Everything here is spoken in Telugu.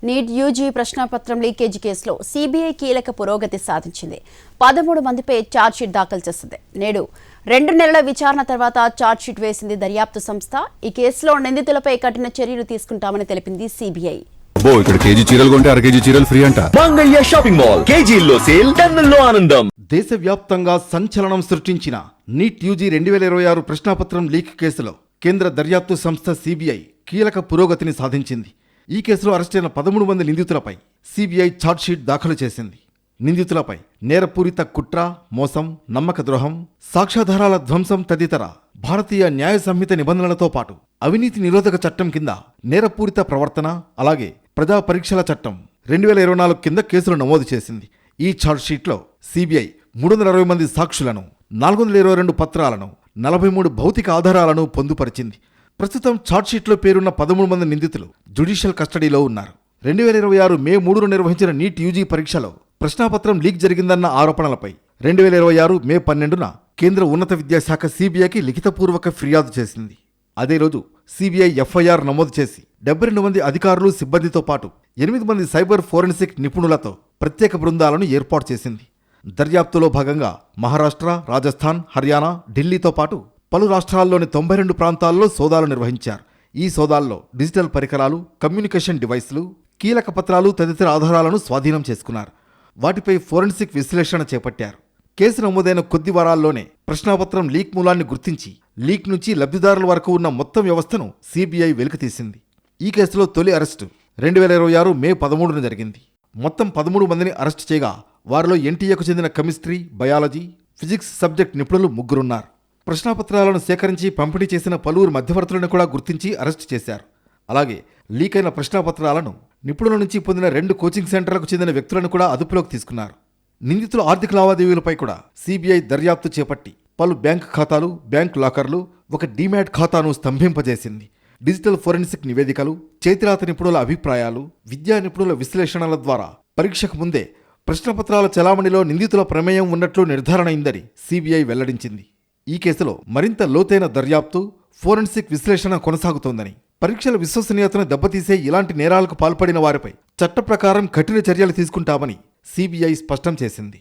నీట్ యూజీ ప్రశ్నాపత్రం లీకేజీ కేసులో సీబీఐ కీలక పురోగతి సాధించింది. 13 మందిపై ఛార్జ్షీట్ దాఖలు చేసింది. నేడు 2 నెలల విచారణ తర్వాత ఛార్జ్షీట్ వేసింది దర్యాప్తు సంస్థ. ఈ కేసులో నిందితులపై కఠిన చర్యలు తీసుకుంటామని తెలిపింది సీబీఐ. ఇక్కడ కేజీ చీరలు కొంటే 1/2 కేజీ చీరలు ఫ్రీ అంట. మంగళ్య షాపింగ్ మాల్ కేజీల్లో సేల్, టన్నుల్లో ఆనందం. దేశవ్యాప్తంగా సంచలనం సృష్టించిన నీట్ యూజీ 2026 ప్రశ్నాపత్రం లీక్ కేసులో కేంద్ర దర్యాప్తు సంస్థ సీబీఐ కీలక పురోగతిని సాధించింది. ఈ కేసులో అరెస్టైన 13 మంది నిందితులపై సీబీఐ ఛార్జ్షీట్ దాఖలు చేసింది. నిందితులపై నేరపూరిత కుట్ర, మోసం, నమ్మక ద్రోహం, సాక్ష్యాధారాల ధ్వంసం తదితర భారతీయ న్యాయ సంహిత నిబంధనలతో పాటు అవినీతి నిరోధక చట్టం కింద నేరపూరిత ప్రవర్తన, అలాగే ప్రజా పరీక్షల చట్టం 2024 కింద కేసులు నమోదు చేసింది. ఈ ఛార్జ్షీట్లో సీబీఐ 360 మంది సాక్షులను, 422 పత్రాలను, 43 భౌతిక ఆధారాలను పొందుపరిచింది. ప్రస్తుతం ఛార్జ్షీట్లో పేరున్న 13 మంది నిందితులు జ్యుడిషియల్ కస్టడీలో ఉన్నారు. 2026 మే 3న నిర్వహించిన నీట్ యూజీ పరీక్షలో ప్రశ్నాపత్రం లీక్ జరిగిందన్న ఆరోపణలపై 2026 మే 12న కేంద్ర ఉన్నత విద్యాశాఖ సీబీఐకి లిఖితపూర్వక ఫిర్యాదు చేసింది. అదే రోజు సీబీఐ ఎఫ్ఐఆర్ నమోదు చేసి 72 మంది అధికారులు, సిబ్బందితో పాటు 8 మంది సైబర్ ఫోరెన్సిక్ నిపుణులతో ప్రత్యేక బృందాలను ఏర్పాటు చేసింది. దర్యాప్తులో భాగంగా మహారాష్ట్ర, రాజస్థాన్, హర్యానా, ఢిల్లీతో పాటు పలు రాష్ట్రాల్లోని 92 ప్రాంతాల్లో సోదాలు నిర్వహించారు. ఈ సోదాల్లో డిజిటల్ పరికరాలు, కమ్యూనికేషన్ డివైస్లు, కీలక పత్రాలు తదితర ఆధారాలను స్వాధీనం చేసుకున్నారు. వాటిపై ఫోరెన్సిక్ విశ్లేషణ చేపట్టారు. కేసు నమోదైన కొద్ది వారాల్లోనే ప్రశ్నాపత్రం లీక్ మూలాన్ని గుర్తించి లీక్ నుంచి లబ్ధిదారుల వరకు ఉన్న మొత్తం వ్యవస్థను సీబీఐ వెలికితీసింది. ఈ కేసులో తొలి అరెస్టు 2026 మే 13న జరిగింది. మొత్తం 13 మందిని అరెస్టు చేయగా వారిలో ఎన్టీఏకు చెందిన కెమిస్ట్రీ, బయాలజీ, ఫిజిక్స్ సబ్జెక్ట్ నిపుణులు 3 ఉన్నారు. ప్రశ్నాపత్రాలను సేకరించి పంపిణీ చేసిన పలువురు మధ్యవర్తులను కూడా గుర్తించి అరెస్టు చేశారు. అలాగే లీక్ అయిన ప్రశ్నాపత్రాలను నిపుణుల నుంచి పొందిన 2 కోచింగ్ సెంటర్లకు చెందిన వ్యక్తులను కూడా అదుపులోకి తీసుకున్నారు. నిందితుల ఆర్థిక లావాదేవీలపై కూడా సీబీఐ దర్యాప్తు చేపట్టి పలు బ్యాంక్ ఖాతాలు, బ్యాంక్ లాకర్లు, ఒక డీమ్యాట్ ఖాతాను స్తంభింపజేసింది. డిజిటల్ ఫోరెన్సిక్ నివేదికలు, చేతిరాత నిపుణుల అభిప్రాయాలు, విద్యా నిపుణుల విశ్లేషణల ద్వారా పరీక్షకు ముందే ప్రశ్నపత్రాల చలామణిలో నిందితుల ప్రమేయం ఉన్నట్లు నిర్ధారణ అయిందని సీబీఐ వెల్లడించింది. ఈ కేసులో మరింత లోతైన దర్యాప్తు, ఫోరెన్సిక్ విశ్లేషణ కొనసాగుతోందని, పరీక్షల విశ్వసనీయతను దెబ్బతీసే ఇలాంటి నేరాలకు పాల్పడిన వారిపై చట్ట ప్రకారం కఠిన చర్యలు తీసుకుంటామని సీబీఐ స్పష్టం చేసింది.